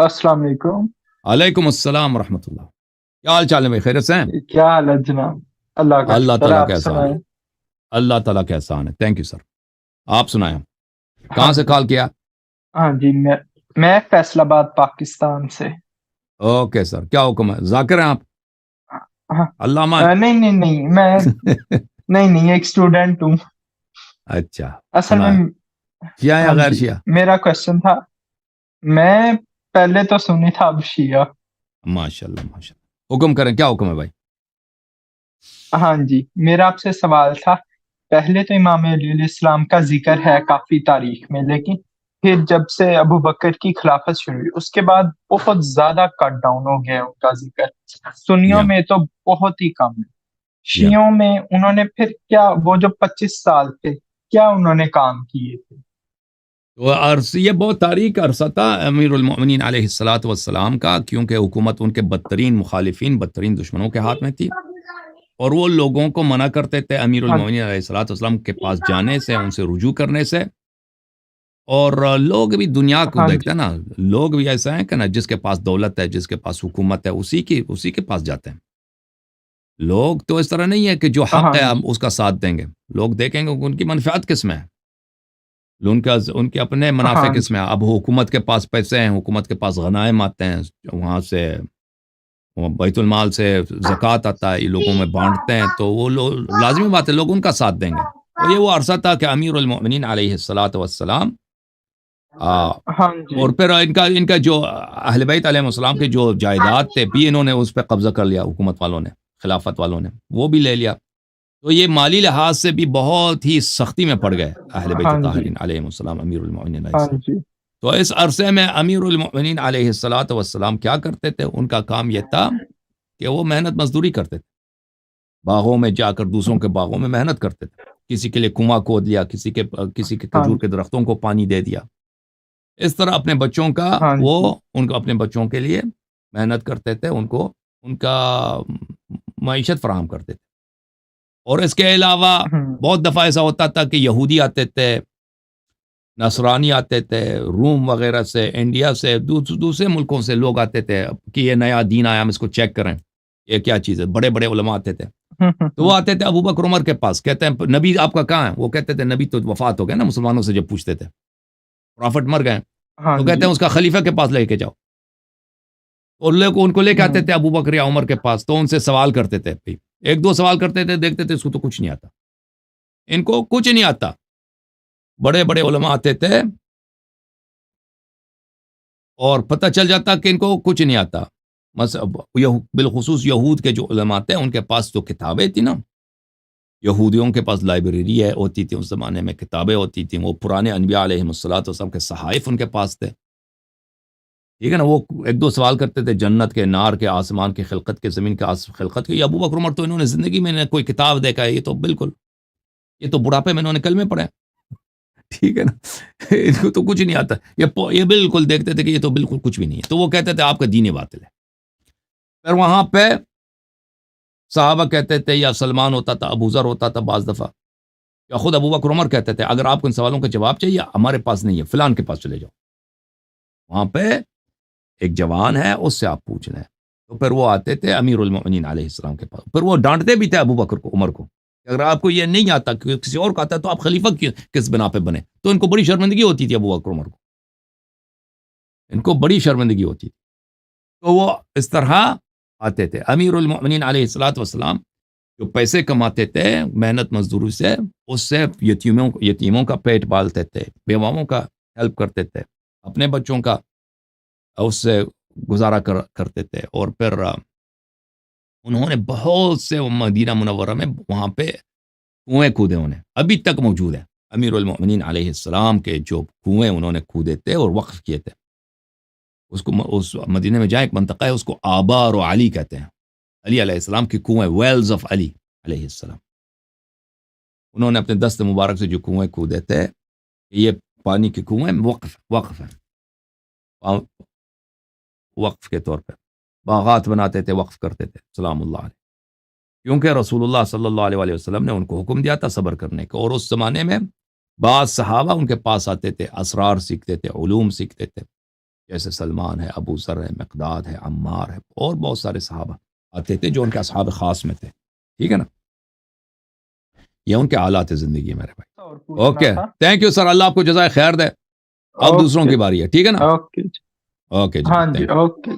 السلام علیکم. علیکم السلام ورحمۃ اللہ. کیا حال چال ہے بھائی؟ خیریت سے ہیں؟ کیا حال ہے جناب؟ اللہ کا اللہ شکر ہے. تعالیٰ آپ کا احسان سنائیں. ہے. اللہ تعالیٰ کا احسان ہے. Thank you sir. آپ سنائیں. کہاں ہاں سے جی. کال کیا؟ ہاں جی، میں فیصل آباد پاکستان سے. Okay sir. کیا حکم ہے؟ ذاکر ہیں آپ؟ ہاں. علامہ؟ نہیں نہیں نہیں، میں نہیں ایک اسٹوڈنٹ ہوں اچھا اصل میں. سنائیں. شیعہ یا ہاں غیر جی، شیعہ؟ میرا کوشچن تھا. میں پہلے تو سنی تھا، اب شیعہ. ماشاء اللہ ماشاء اللہ. حکم کریں. کیا حکم ہے بھائی؟ ہاں جی، میرا آپ سے سوال تھا. پہلے تو امام علیہ السلام کا ذکر ہے کافی تاریخ میں، لیکن پھر جب سے ابو بکر کی خلافت شروع ہوئی اس کے بعد بہت زیادہ کٹ ڈاؤن ہو گیا ان کا ذکر. سنیوں یا میں تو بہت ہی کم ہے. یا شیعوں میں انہوں نے پھر کیا، وہ جو 25 سال تھے کیا انہوں نے کام کیے تھے؟ تو یہ بہت تاریخ عرصہ تھا امیر المؤمنین علیہ الصلاۃ والسلام کا، کیونکہ حکومت ان کے بدترین مخالفین، بدترین دشمنوں کے ہاتھ میں تھی، اور وہ لوگوں کو منع کرتے تھے امیر ہاں المؤمنین علیہ الصلاۃ والسلام کے پاس جانے سے، ان سے رجوع کرنے سے. اور لوگ بھی دنیا کو ہاں دیکھتے جی. ہیں نا، لوگ بھی ایسا ہیں کہ نا، جس کے پاس دولت ہے، جس کے پاس حکومت ہے، اسی کے پاس جاتے ہیں. لوگ تو اس طرح نہیں ہے کہ جو حق ہاں ہے ہم جی. اس کا ساتھ دیں گے. لوگ دیکھیں گے کہ ان کی منفعت کس میں ہے، ان کے اپنے منافع ہاں کس جی. میں ہے. اب حکومت کے پاس پیسے ہیں، حکومت کے پاس غنائم آتے ہیں، وہاں سے بیت المال سے زکوٰۃ آتا ہے، یہ لوگوں میں بانٹتے ہیں، تو وہ لوگ لازمی بات ہے لوگ ان کا ساتھ دیں گے. تو یہ وہ عرصہ تھا کہ امیر المؤمنین علیہ الصلاۃ والسلام ہاں جی. اور پھر ان کا جو اہل بیت علیہ السلام کے جو جائیداد تھے بھی انہوں نے اس پہ قبضہ کر لیا. حکومت والوں نے، خلافت والوں نے وہ بھی لے لیا. تو یہ مالی لحاظ سے بھی بہت ہی سختی میں پڑ گئے اہل بیت ہاں جی. طاہرین علیہ السلام، امیر المؤمنین علیہ ہاں السلام. جی. تو اس عرصے میں امیر المؤمنین علیہ الصلاۃ والسلام کیا کرتے تھے؟ ان کا کام یہ تھا کہ وہ محنت مزدوری کرتے تھے. باغوں میں جا کر دوسروں کے باغوں میں محنت کرتے تھے. کسی کے لیے کنواں کھود لیا، کسی کے ہاں کھجور کے جی. درختوں کو پانی دے دیا. اس طرح اپنے بچوں کا ہاں جی. ان کو اپنے بچوں کے لیے محنت کرتے تھے، ان کا معیشت فراہم کرتے تھے. اور اس کے علاوہ بہت دفعہ ایسا ہوتا تھا کہ یہودی آتے تھے، نصرانی آتے تھے، روم وغیرہ سے، انڈیا سے، دوسرے ملکوں سے لوگ آتے تھے کہ یہ نیا دین آیا، ہم اس کو چیک کریں یہ کیا چیز ہے. بڑے بڑے علماء آتے تھے، تو وہ آتے تھے ابو بکر عمر کے پاس، کہتے ہیں نبی آپ کا کہاں ہے؟ وہ کہتے تھے نبی تو وفات ہو گئے نا. مسلمانوں سے جب پوچھتے تھے پرافٹ مر گئے، ہاں تو کہتے جی. ہیں اس کا خلیفہ کے پاس لے کے جاؤ. اور لوگ ان کو لے کے آتے تھے ابو بکر یا عمر کے پاس، تو ان سے سوال کرتے تھے. ایک دو سوال کرتے تھے، دیکھتے تھے اس کو تو کچھ نہیں آتا، ان کو کچھ نہیں آتا. بڑے بڑے علماء آتے تھے اور پتہ چل جاتا کہ ان کو کچھ نہیں آتا. بالخصوص یہود کے جو علماء تھے ان کے پاس جو کتابیں تھیں نا، یہودیوں کے پاس لائبریری ہوتی تھی اس زمانے میں، کتابیں ہوتی تھیں. وہ پرانے انبیاء علیہ الصلوۃ والسلام کے صحائف ان کے پاس تھے. ٹھیک ہے نا. وہ ایک دو سوال کرتے تھے جنت کے، نار کے، آسمان کی خلقت کے، زمین کے خلقت کے. یہ ابو بکر عمر تو انہوں نے زندگی میں کوئی کتاب دیکھا ہے؟ یہ تو بالکل، یہ تو بڑھاپے میں انہوں نے کلمے پڑھے. ٹھیک ہے نا. ان کو تو کچھ نہیں آتا. یہ بالکل دیکھتے تھے کہ یہ تو بالکل کچھ بھی نہیں ہے. تو وہ کہتے تھے آپ کا دین باطل ہے. پھر وہاں پہ صحابہ کہتے تھے، یا سلمان ہوتا تھا، ابو ذر ہوتا تھا بعض دفعہ، یا خود ابو بکر عمر کہتے تھے اگر آپ کو ان سوالوں کا جواب چاہیے ہمارے پاس نہیں ہے، فلان کے پاس چلے جاؤ، وہاں پہ ایک جوان ہے اس سے آپ پوچھ لیں. تو پھر وہ آتے تھے امیر المؤمنین علیہ السلام کے پاس. پھر وہ ڈانٹتے بھی تھے ابو بکر کو، عمر کو، اگر آپ کو یہ نہیں آتا کہ کسی اور کو آتا ہے تو آپ خلیفہ کس بنا پہ بنے. تو ان کو بڑی شرمندگی ہوتی تھی ابو بکر عمر کو، ان کو بڑی شرمندگی ہوتی تھی. تو وہ اس طرح آتے تھے. امیر المؤمنین علیہ الصلوۃ والسلام جو پیسے کماتے تھے محنت مزدوری سے، اس سے یتیموں کا پیٹ پالتے تھے، بیواؤں کا ہیلپ کرتے تھے، اپنے بچوں کا اس سے گزارا کرتے تھے. اور پھر انہوں نے بہت سے مدینہ منورہ میں وہاں پہ کنویں کھودے، انہیں ابھی تک موجود ہیں. امیر المؤمنین علیہ السلام کے جو کنویں انہوں نے کھودے تھے اور وقف کیے تھے، اس مدینہ میں جائیں، ایک منطقہ ہے اس کو آبار و علی کہتے ہیں، علی علیہ السلام کی کنویں، ویلز آف علی علیہ السلام. انہوں نے اپنے دست مبارک سے جو کنویں کھودے تھے، یہ پانی کے کنویں وقف ہیں، وقف کے طور پہ باغات بناتے تھے، وقف کرتے تھے. سلام اللہ علیہ. کیونکہ رسول اللہ صلی اللہ علیہ وسلم نے ان کو حکم دیا تھا صبر کرنے کا. اور اس زمانے میں بعض صحابہ ان کے پاس آتے تھے، اسرار سیکھتے تھے، علوم سیکھتے تھے جیسے سلمان ہے، ابو ذر ہے، مقداد ہے، عمار ہے، اور بہت سارے صحابہ آتے تھے جو ان کے اصحاب خاص میں تھے. ٹھیک ہے نا، یہ ان کے حالات زندگی میرے بھائی. اور پوچھنا اوکے، تھا. تھینک یو سر، اللہ آپ کو جزائے خیر دے. اب دوسروں اوکے کی باری ہے. ٹھیک ہے نا. اوکے اوکے جی، ہاں جی تھینک یو. اوکے.